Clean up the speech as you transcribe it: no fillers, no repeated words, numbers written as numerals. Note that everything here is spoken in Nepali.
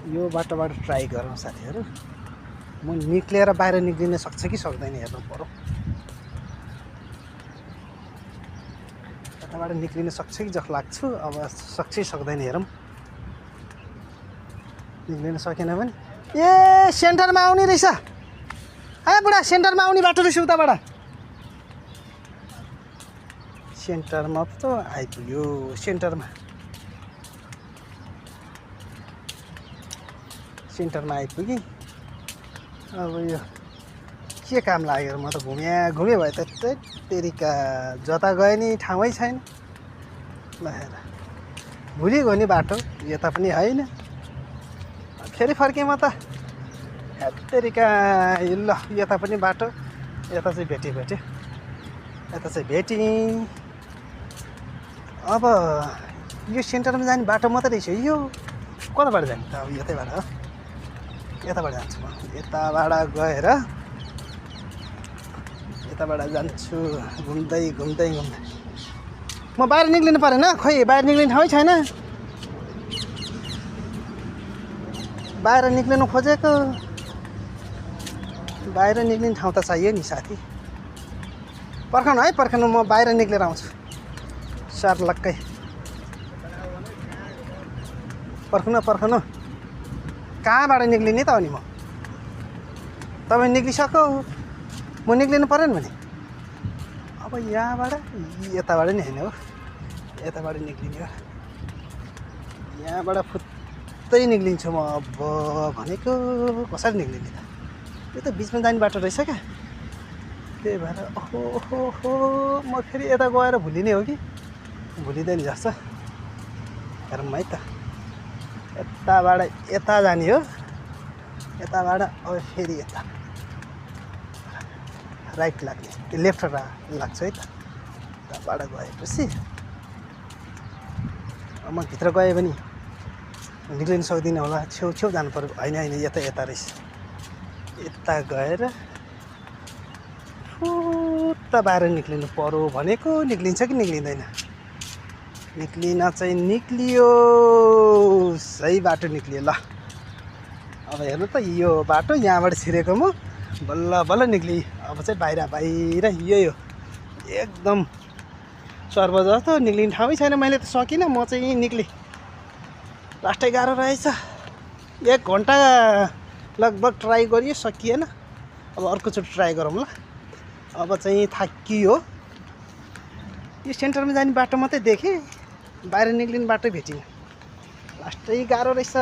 यो बाटोबाट ट्राई गरौँ साथीहरू। म निक्लेर बाहिर निक्लिन सक्छ कि सक्दैन हेर्नु पर्यो। यताबाट निक्लिन सक्छ कि जस्तो लाग्छ। अब सक्छ कि सक्दैन हेरौँ। निक्लिन सकेन भने ए सेन्टरमा आउने रहेछ। ए बुढा सेन्टरमा आउने बाटो रहेछ उताबाट। सेन्टरमा त आइपुग्यो। सेन्टरमा आइपुगेँ। अब यो के काम लाग्यो म त घुमे भए त तेरिका जता गए नि ठाउँै छैन। ल हेर भुलिगयो नि बाटो यता पनि होइन। फेरि फर्केँ म त तेरिका ल यता पनि बाटो यता चाहिँ भेटेँ। यता चाहिँ भेटेँ। अब यो सेन्टरमा जाने बाटो मात्रै रहेछ यो। कताबाट जाने त अब यतैबाट हो। यताबाट जान्छु म। यताबाट जान्छु घुम्दै। म बाहिर निक्लिनु परेन। खोइ बाहिर निक्लिने ठाउँै छैन। बाहिर निक्लिनु खोजेको। बाहिर निक्लिने ठाउँ त चाहियो नि साथी। पर्खनु म बाहिर निक्लेर आउँछु। सर्लक्कै पर्खनु। कहाँबाट निक्लिने त अनि म? तपाईँ निक्लिसक्यो। म निक्लिनु परेन भने अब यताबाट नि होइन हो। यताबाट निक्लिने हो। यहाँबाट फुत्तै निक्लिन्छु म अब भनेको। कसरी निक्लिने त? यो त बिचमा जाने बाटो रहेछ क्या। त्यही भएर ओहो म फेरि यता गएर भुलिने हो कि भुलिँदैन जस्तो। हेरौँ है त। यताबाट यता जाने हो। यताबाट अब फेरि यता राइट लाग्ने लेफ्ट लाग्छ है त। यताबाट गएपछि म भित्र गएँ भने निक्लिन सक्दिनँ होला। छेउ जानु पर्यो। होइन यता रहेछ। यता गएर फुत्त बाहिर निक्लिनु पर्यो भनेको। निक्लिन्छ कि निक्लिँदैन? निक्लिन चाहिँ निक्लियो। सही बाटो निक्लियो। ल अब हेर्नु त यो बाटो यहाँबाट छिरेको म बल्ल निक्लिएँ। अब चाहिँ बाहिर यही हो। एकदम सर्व जस्तो निक्लिने ठाउँै छैन। मैले त सकिनँ। म चाहिँ यहीँ निक्लेँ। लास्टै गाह्रो रहेछ। 1 घन्टा लगभग ट्राई गरियो सकिएन। अब अर्कोचोटि ट्राई गरौँ ल। अब चाहिँ थाकियो। यो सेन्टरमा जाने बाटो मात्रै देखेँ। बाहिर निक्लिने बाटो भेटिनँ। लास्टै गाह्रो रहेछ।